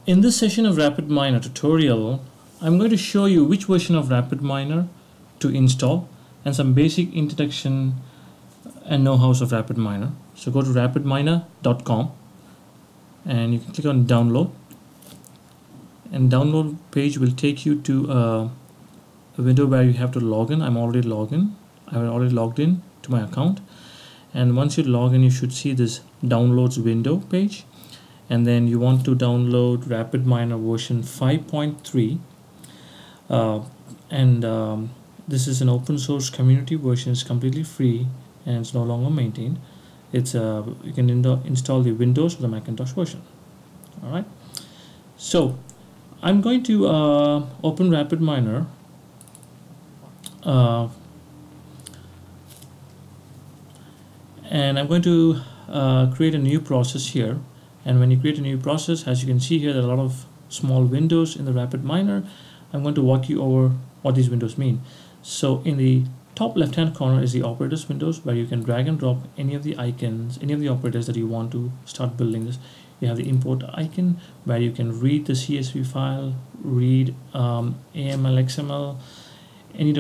In this session of RapidMiner tutorial, I'm going to show you which version of RapidMiner to install and some basic introduction and know-hows of RapidMiner. So go to rapidminer.com and you can click on download, and download page will take you to a window where you have to log in. I'm already logged in. I've already logged in to my account, and once you log in you should see this downloads window page, and then you want to download RapidMiner version 5.3 this is an open source community version. It's completely free and it's no longer maintained. It's you can install the Windows or the Macintosh version. Alright, so I'm going to open RapidMiner and I'm going to create a new process here. And when you create a new process, as you can see here, there are a lot of small windows in the RapidMiner. I'm going to walk you over what these windows mean. So in the top left hand corner is the operators windows, where you can drag and drop any of the icons, any of the operators that you want to start building this. You have the import icon where you can read the CSV file, read AML, XML, any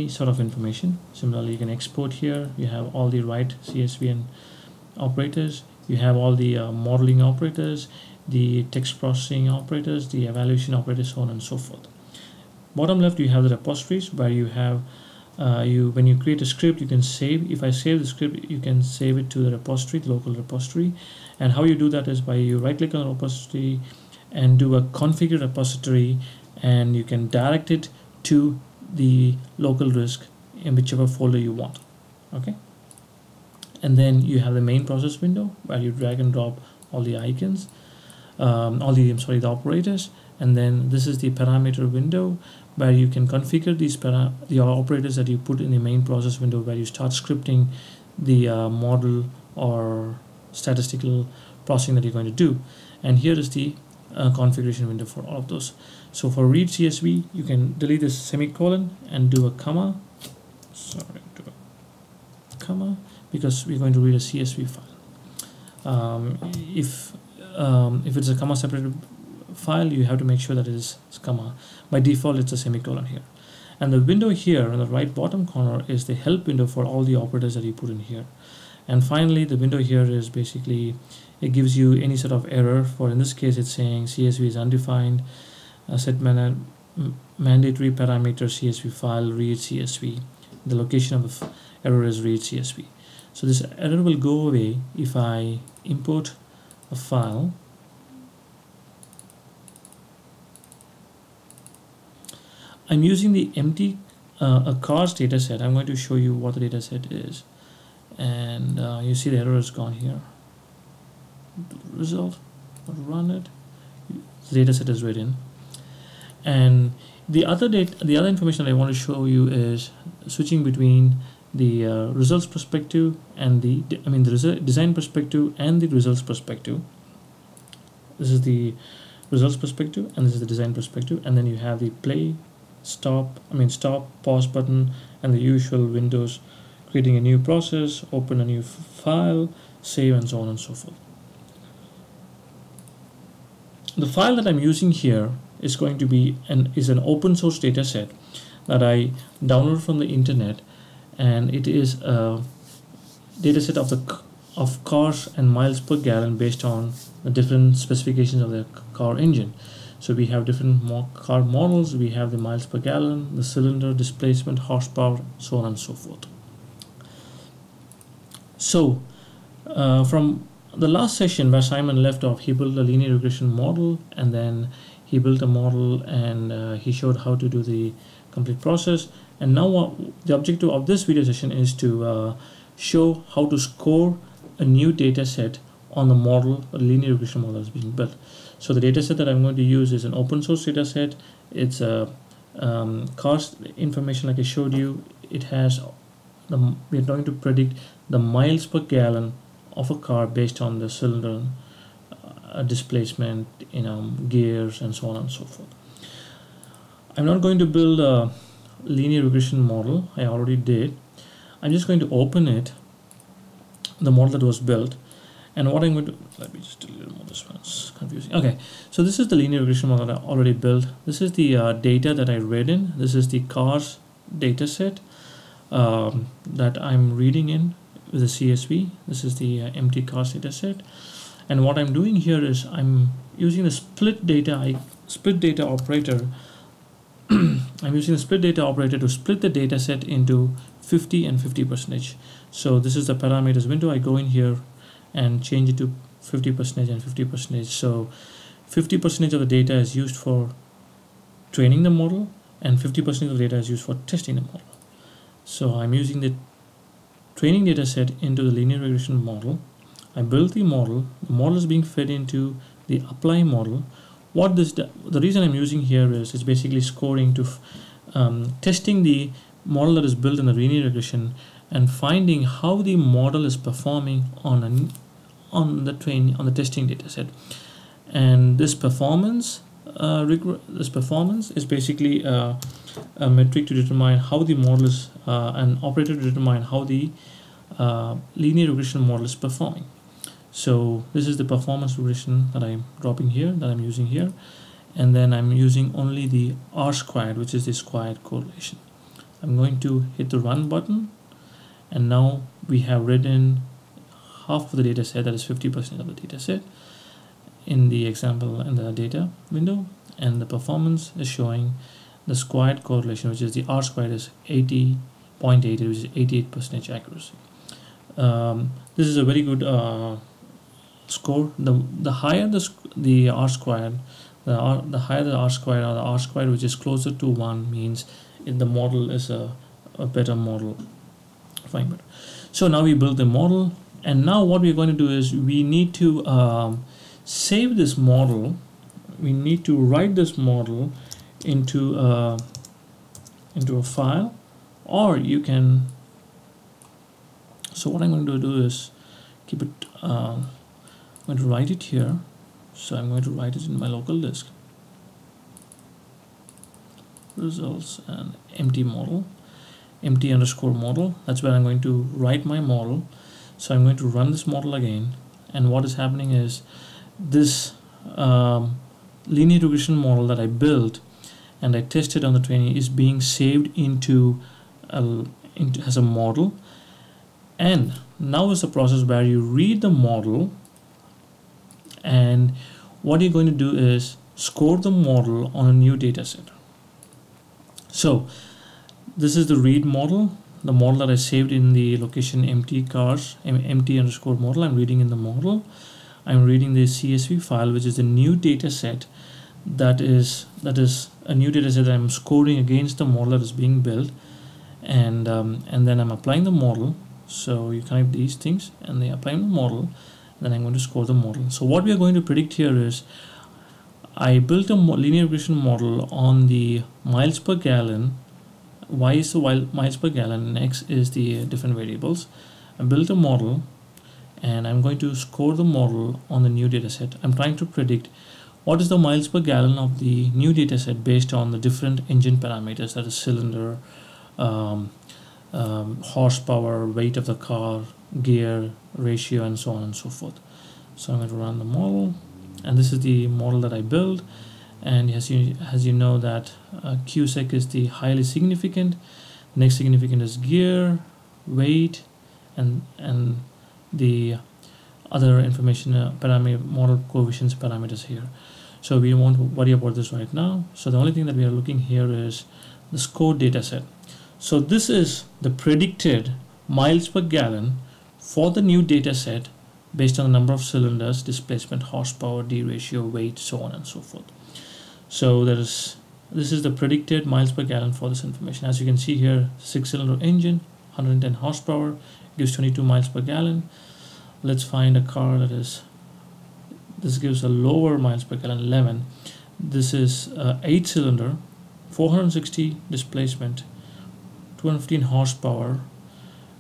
sort of information. Similarly, you can export here. You have all the right CSV and operators. You have all the modeling operators, the text processing operators, the evaluation operators, so on and so forth. Bottom left, you have the repositories where you have when you create a script, you can save. If I save the script, you can save it to the repository, the local repository. And how you do that is by you right click on the repository and do a configure repository, and you can direct it to the local disk in whichever folder you want. Okay. And then you have the main process window where you drag and drop all the icons, the operators. And then this is the parameter window where you can configure these the operators that you put in the main process window, where you start scripting the model or statistical processing that you're going to do. And here is the configuration window for all of those. So for read CSV, you can delete this semicolon and do a comma. Because we're going to read a CSV file. If it's a comma separated file, you have to make sure that it is comma. By default, it's a semicolon here. And the window here in the right bottom corner is the help window for all the operators that you put in here. And finally, the window here is basically, it gives you any sort of error. For in this case, it's saying CSV is undefined, set mandatory parameter CSV file, read CSV. The location of the error is read CSV. So this error will go away if I import a file. I'm using the empty a cars dataset. I'm going to show you what the dataset is, and you see the error is gone here. Result, run it. The dataset is written, and the other information that I want to show you is switching between the results perspective and the design perspective and the results perspective. This is the results perspective and this is the design perspective, and then you have the play, stop, pause button, and the usual windows, creating a new process, open a new file, save, and so on and so forth. The file that I'm using here is going to be an open source data set that I downloaded from the internet, and it is a data set of cars and miles per gallon based on the different specifications of the car engine. So we have different car models, we have the miles per gallon, the cylinder, displacement, horsepower, so on and so forth. So from the last session where Simon left off, he built a linear regression model, and then he built a model and he showed how to do the complete process. And now the objective of this video session is to show how to score a new data set on the model, a linear regression model that's being built. So the data set that I'm going to use is an open source data set. It's a cost information like I showed you. It has we're going to predict the miles per gallon of a car based on the cylinder displacement, gears, and so on and so forth. I'm not going to build a linear regression model. I already did. I'm just going to open it, the model that was built, And what I'm going to, let me just delete more, this one's confusing. Okay, so this is the linear regression model that I already built. This is the data that I read in. This is the cars data set that I'm reading in with the CSV. This is the empty cars data set. And what I'm doing here is I'm using the split data operator. I'm using the split data operator to split the data set into 50 and 50%. So this is the parameters window. I go in here and change it to 50% and 50%. So 50% of the data is used for training the model and 50% of the data is used for testing the model. So I'm using the training data set into the linear regression model. I built the model is being fed into the apply model. The reason I'm using here is it's basically scoring to testing the model that is built in the linear regression and finding how the model is performing on the testing data set. And this performance is basically a metric to determine how the model is an operator to determine how the linear regression model is performing. So this is the performance regression that I'm dropping here, that I'm using here, and then I'm using only the R-squared, which is the squared correlation. I'm going to hit the run button, and now we have written half of the data set, that is 50% of the data set, in the example in the data window, and the performance is showing the squared correlation, which is the R-squared is 80.8, which is 88% accuracy. This is a very good score. The higher the R-squared, the higher the R-squared, or the R-squared which is closer to 1 means the model is a better model. Fine, but so now we build the model, and now what we're going to do is we need to save this model. We need to write this model into a file, or you can. So what I'm going to do is keep it. I'm going to write it here. So I'm going to write it in my local disk. Results and empty model, empty underscore model. That's where I'm going to write my model. So I'm going to run this model again, and what is happening is this linear regression model that I built and I tested on the training is being saved into as a model. And now is the process where you read the model, and what you're going to do is score the model on a new data set. So this is the read model, the model that I saved in the location empty cars, empty underscore model. I'm reading in the model. I'm reading the CSV file, which is the new data set. That is a new data set that I'm scoring against the model that is being built, and then I'm applying the model. So you connect these things and they apply the model, then I'm going to score the model. So what we are going to predict here is I built a linear regression model on the miles per gallon. Y is the miles per gallon and X is the different variables. I built a model and I'm going to score the model on the new data set. I'm trying to predict what is the miles per gallon of the new data set based on the different engine parameters, that is cylinder, horsepower, weight of the car, gear ratio, and so on and so forth. So I'm going to run the model, and this is the model that I built. And as you know that QSEC is the highly significant. Next significant is gear, weight, and the other information parameter model coefficients parameters here. So we won't worry about this right now. So the only thing that we are looking here is the score data set. So this is the predicted miles per gallon for the new data set based on the number of cylinders, displacement, horsepower, D ratio, weight, so on and so forth. So this is the predicted miles per gallon for this information. As you can see here, 6-cylinder engine, 110 horsepower, gives 22 miles per gallon. Let's find a car that is, this gives a lower miles per gallon, 11. This is 8-cylinder, 460 displacement, 215 horsepower.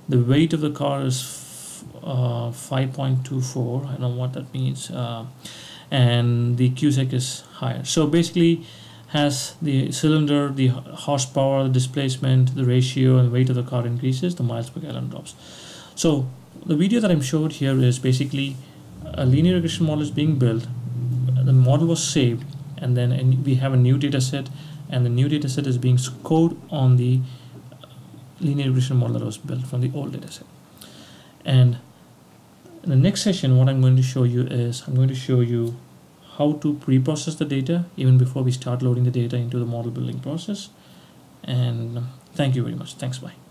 The weight of the car is 5.24. I don't know what that means. And the QSEC is higher. So basically has the cylinder, the horsepower, the displacement, the ratio, and the weight of the car increases, the miles per gallon drops. So the video that I'm showed here is basically a linear regression model is being built, the model was saved, and then we have a new data set, and the new data set is being scored on the linear regression model that was built from the old data set. And in the next session, what I'm going to show you is I'm going to show you how to pre-process the data even before we start loading the data into the model building process. And thank you very much. Thanks, bye.